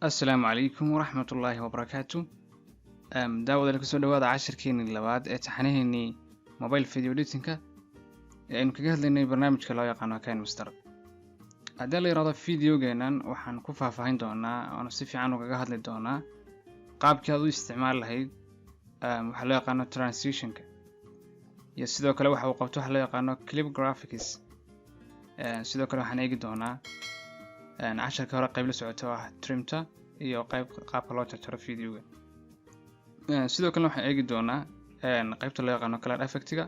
السلام عليكم ورحمة الله وبركاته. داود لك سو dhawaada cashirkeeni labaad ee taxanaheeni mobile video editing-ka ee aynu kaga hadlaynay barnaamijka loo yaqaano KineMaster. Haddii la yiraahdo videogeenan waxaan ku faahfaahin doonaa oo si fiican uga hadli doonaa qaabkii aad u isticmaali lahayd waxa loo yaqaano transition-ka iyo sidoo kale waxa uu qabto waxa loo yaqaano clip graphics. Sidoo kale waxaan eegi doonaa casharka hore qayb la socoto ah trimta iyo qaabka loo jarjaro videoga. sidoo kale waxaan eegi doonaa qaybta loo yaqaano color effect-ga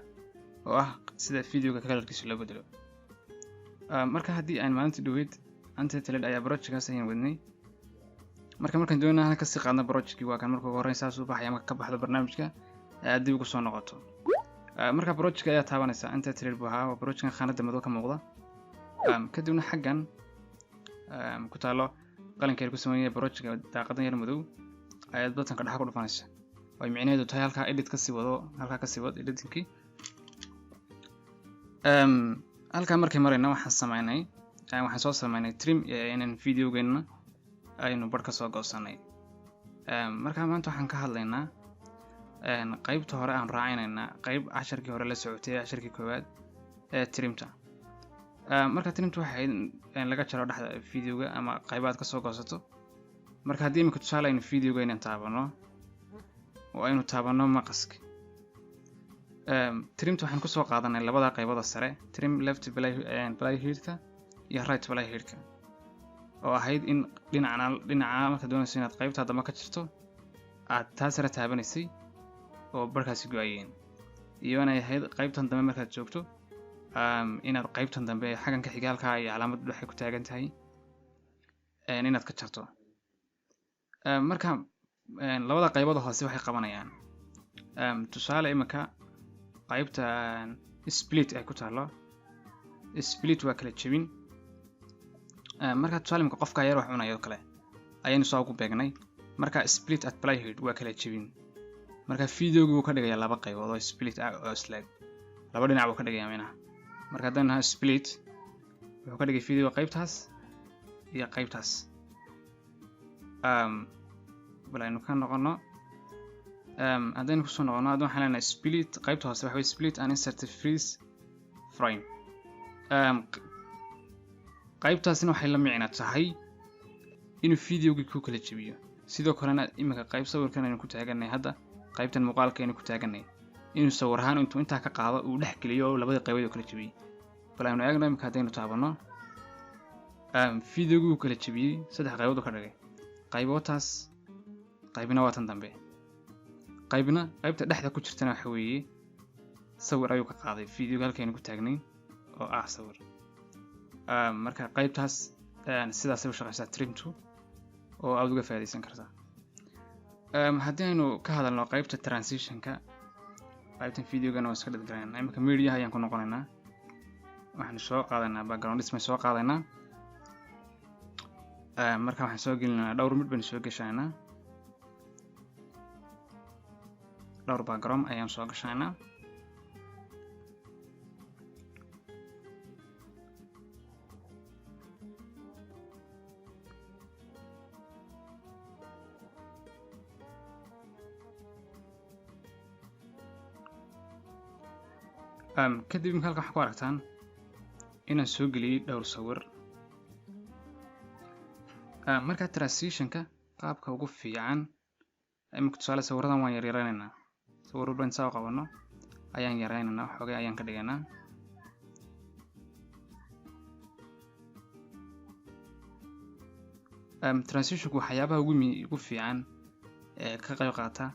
oo ah sida videoga colorkiisa loo bedelo. marka haddii aan maalintii dhaweyd Untitled ayaa project-kaas ayaan wadnay. markaan doonaa ka sii qaadno project-kii waa kan marka ugu horreyn saas u baxaya marka ka baxdo barnaamijka aad dib ugu soo noqoto. marka project-ka ayaa taabanaysa Untitled buu ahaa waa project-kan khaanada madow ka muuqda. kadibna xaggan ku taalo qalinka ay ku sameeyay project-ka daaqadan yar madow ayaad button-ka dhaxa ku dhufanaysa. way micnaheedu tahay halka edit ka sii wado halka ka sii wad editing-kii. halka markay marayna waxaan soo sameynay trim inaan videogeena aynu bar ka soo goosanay. marka maanta waxaan ka hadlaynaa qaybta hore aan raacinayna qayb casharkii hore la socotay casharkii koowaad ee trimta. marka trimta waxay laga jaro dhaxda videoga ama qaybaad ka soo goosato. marka haddii imika tusaale aynu videoga inaan taabano oo aynu taabano maqaska trimta waxaan ku soo qaadanay labada qaybood sare trim left playhead-ka iyo right playhead-ka oo ahayd in dhinaca marka doonayso inaad qaybta dambe ka jirto aad taas sare taabanaysay oo barkaasi go'ayeen iyo inay ahayd qaybtan dambe markaad joogto inaad qaybtan dambe xagan ka xigaalka iyo calaamad waxay ku taagan tahay inaad ka jarto. marka labada qaybood hoose waxay qabanayaan tusaale imika qaybta split ay ku taalo split waa kala jebin. marka tusaale imika qofka yar wax cunayo kale ayaynu soo ugu beegnay marka split at playhead waa kala jebin. marka videogu wuu ka dhigayaa laba qaybood oo split ah oo isla laba dhinac buu ka dhigayaa meena. marka haddaan nahay split wuxuu ka dhigay video qaybtaas iyo qaybtaas. balaynu ka noqono haddaynu ku soo noqono haddaan waxaan leenahay split qaybta hoose waxa way split and insert freeze frame. qaybtaasina waxay la micno tahay inuu videogii ku kala jebiyo. sidoo kalena imika qayb sawirkan aynu ku taaganay hadda qaybtan muuqaalka aynu ku taaganay inuu sawir ahaan intuu intaa ka qaado uu dhex geliyo oo labada qaybood oo kala jebiyay. balaynu eegno imika haddaynu taabano videogii uu kala jebiyay saddex qaybood oo ka dhigay qaybootaas qaybna waa tan dambe qaybna qaybta dhexda ku jirtana waxa weeye sawir ayuu ka qaaday videoga halkaynu ku taagnay oo ah sawir. marka qaybtaas sidaas ay u shaqeysaa trimtu oo aad uga faa'iideysan kartaa. haddii aynu ka hadalno qaybta transition-ka qaybtan videogana waa iska dhiganaynaa imika media ayaan ku noqonaynaa waxaan soo qaadanaa background display soo qaadaynaa. marka waxaan soo gelinaynaa dhowr mid baan soo gashanaynaa dhowr background ayaan soo gashanaynaa. kadib halka waxaa ku aragtaan inaan soo geliyay dhowr sawir. marka transition-ka qaabka ugu fiican imika tusaale sawiradan waan yaraynaynaa sawir walba inta qabano ayaan yaraynaynaa xoogay ayaan ka dhigaynaa. transition-ku waxyaabaha ugu fiican ee ka qayb qaata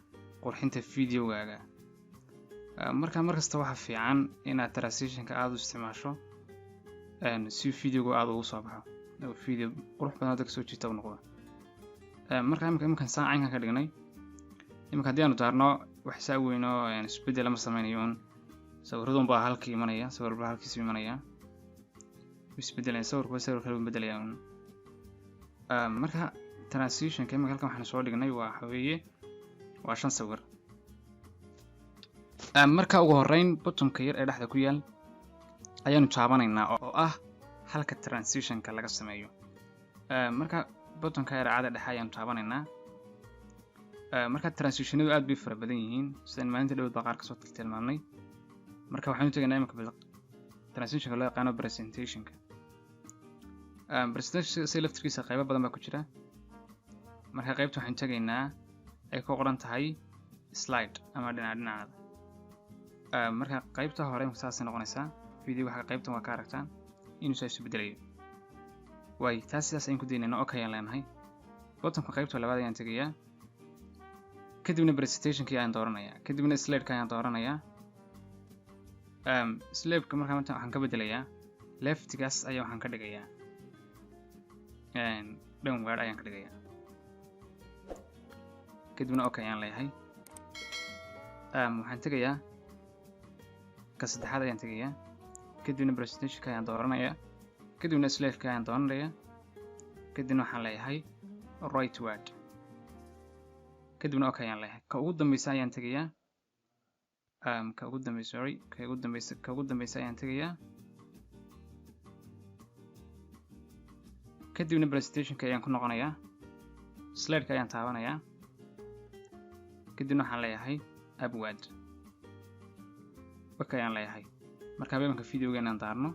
qurxinta videogaaga. marka markasta waxa fiican inaad transition-ka aad u isticmaasho si videogu aad ugu soo baxo oo video qurux badan dadka soo jiita u noqdo. marka imika saacaynkan ka dhignay imika haddii aanu daarno wax saa weyn oo isbedel lama sameynayo sawiradan baa halkii imanaya sawir baa halkiisa imanaya isbedelaya sawirku sawir kale u bedelaya. marka transition-ka imika halkan waxaan soo dhignay waa weeye waa 5 sawir. marka ugu horreyn button-ka yar ee dhexda ku yaal ayaanu taabanaynaa oo ah halka transition-ka laga sameeyo. marka buttonka yar caada dhexe ayaan taabanaynaa. Marka transitionadu aad bay fara badan yihiin sidaan maalinta dhowd baa qaar kasoo tilmaamnay. marka waxaan u tegaynaa imika transitionka loo yaqaano presentationka. Presentation si laftirkiisa qaybo badan baa ku jira. marka qaybta waxaan tegaynaa ay ku qoran tahay slide ama dhinaca. marka qaybta hore saas noqonaysaa video waxa qaybtan waa ka aragtaan inuu soo isbedelayo. way taas sidaas ayaan ku deenayna okay aan leenahay. buttonka qaybta labaad ayaan tegayaa. kadibna presentationka ayaan dooranayaa. kadibna slide-ka ayaan dooranayaa. slide-ka markaa waxaan ka bedelayaa left-gaas ayaa waxaan ka dhigayaa downward ayaan ka dhigayaa. kadibna okay ayaan leeyahay. waxaan tegayaa ka saddexaad ayaan tegayaa. kadibna presentationka ayaan dooranayaa. kadibna slide-ka ayaan dooranayaa. kadibna waxaan leeyahay rightward. kadibna okay ayaan leeyahay. ka ugu dambeysa ayaan tegayaa. ka ugu dambeysa ayaan tegayaa. kadibna presentationka ayaan ku noqonayaa. slide-ka ayaan taabanayaa. kadibna waxaan leeyahay upward. okay ayaan leeyahay. marka habeenka videoga inaan daarno.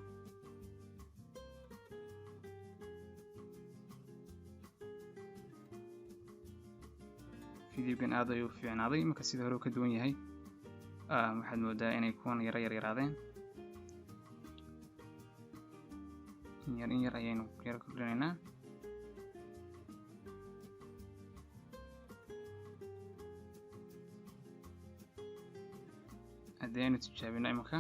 videogan aad ayuu fiicnaaday marka sidii hore uu ka duwan yahay. waxaad moodaa inay kuwan yaraadeen. in yar ayaynu yara kordhinaynaa. haddii aynu tijaabino imika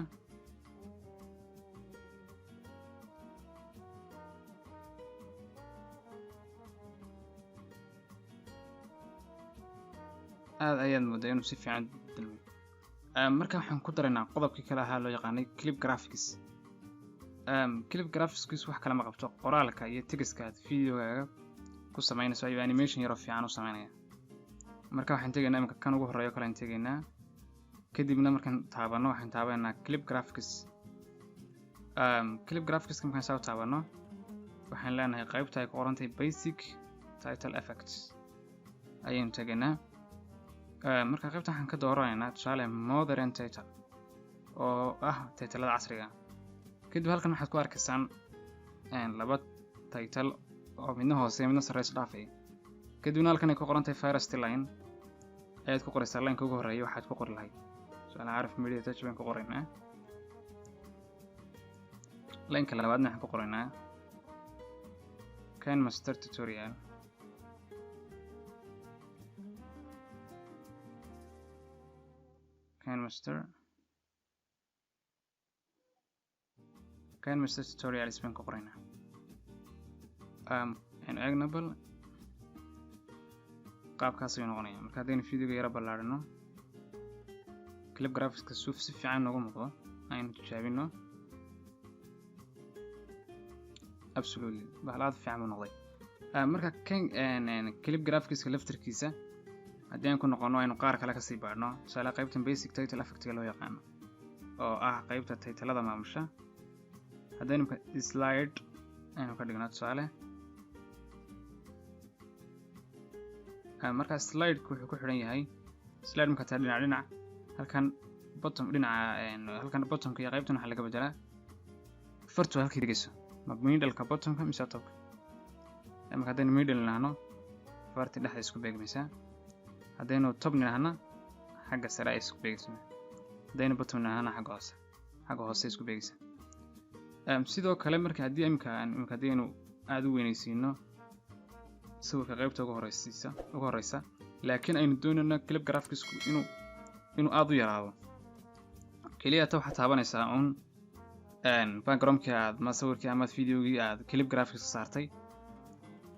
aad ayaad moodaa inuu si fiican dalmo. marka waxaan ku daraynaa qodobkii kale ahaa loo yaqaanay clip graphics. clip graphics wax kale ma qabto qoraalka iyo textka aad videogaaga ku samaynayso ayuu animation yar oo fiican u sameynaya. marka waxaan tegaynaa imika kan ugu horeeyo kale aan tegaynaa. kadibna markaan taabano waxaan taabanaa clip graphics. clip graphics markaan saa taabano waxaan leenahay qaybta ay ku qoran tahay basic title effects ayaan tegaynaa. marka qaybta waxaan ka dooranaynaa tusaale modern title oo ah titlada casriga. kadib halkan waxaad ku arkaysaan laba title oo midna hoose midna sare is dhaafay. kadibna halkan ay ku qoran tahay first line ayaad ku qoraysaa line-ka ugu horeeya waxaad ku qori lahayd. tusaale Arif Media Touch baan ku qoraynaa. line-ka labaadna waxaan ku qoraynaa KineMaster Tutorial. KineMaster Tutorial baan ku qoraynaa. Enable qaabkaas ayuu noqonayaa. marka haddaynu videoga yara ballaarino clip graphics suuf si fiican noogu muuqdo aynu tijaabino. absolutely bahalaad fiican buu noqday. marka clip graphics laftirkiisa haddii aan ku noqono aynu qaar kale kasii baadhno. tusaale qaybtan basic title effects loo yaqaano oo ah qaybta titlada maamusha. haddaynu slide aynu ka dhigno tusaale. marka slide-ku wuxuu ku xidhan yahay slide marka taa dhinac halkan bottom dhinaca halkan bottomka iyo qaybtan waxa laga bedelaa fartu halkii dhigayso ma middle-ka bottomka mise top-ka. marka haddaynu middle nahno farti dhexda isku beegmaysaa. haddaynu top nahna xagga sare ay isku beegaysaa. haddaynu bottom nahna xagga hoose isku beegaysaa. sidoo kale marka haddii imika haddaynu aad u weynaysiino sawirka qaybta ugu horeysa laakiin aynu doonayno clip graphicsku inuu aad u yaraado. kaliya ta waxaad taabanaysaa backgroundkii aad ma sawirkii ama videogii aad clip graphics saartay.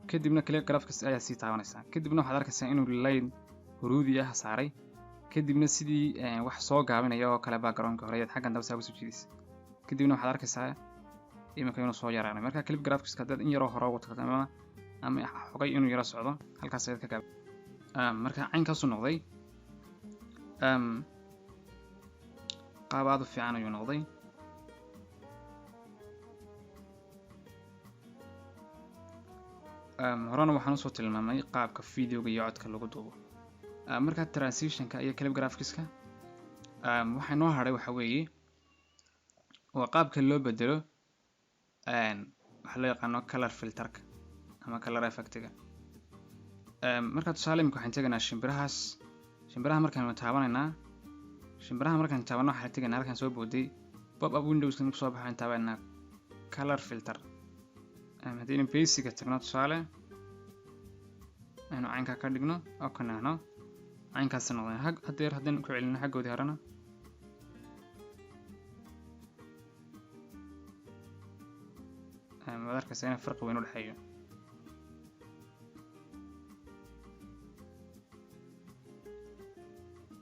kadibna clip graphics ayaa sii taabanaysaa. kadibna waxaad arkaysaa inuu line huruudi ah saaray. kadibna sidii wax soo gaabinaya oo kale backgroundka hore ayaad xaggan dambe saa ugu soo jiidaysa. kadibna waxaad arkaysaa imika inuu soo yaraanay. marka clip graphics haddaad in yaroo hore ugu tagto ama xogay inuu yara socdo halkaas ayaad ka gaab. marka caynkaasu noqday. qaab aad u fiican ayuu noqday. horena waxaan usoo tilmaamay qaabka videoga iyo codka lagu duubo. Marka transitionka iyo clip graphics-ka waxa noo haray waxa weeye waa qaabka loo bedelo waxa loo yaqaano color filterka ama color effect-ga. marka tusaale imika waxaan tegaynaa shimbiraha markaan taabanaynaa markaan taabano waxaan tegaynaa halkan soo booday pop up windows kan soo baxaan taabanaa color filter. haddii basic tagno tusaale aynu caynka ka dhigno oo kanaano caynkaas noqday haddaan ku celino xaggoodii horena madarkaas ayna farqi weyn u dhaxeeyo.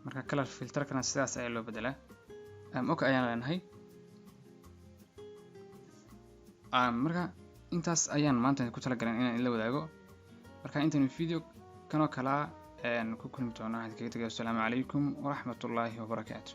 marka color filterkana sidaas ayaa loo bedelaa. okay ayaan leenahay. marka intaas ayaan maanta ku talagalay inaan la wadaago. marka intaan video kanoo kala ku kulmi doonaa. Hadda kaga tagay. Assalaamu calaykum waraxmatullaahi wabarakaatuh.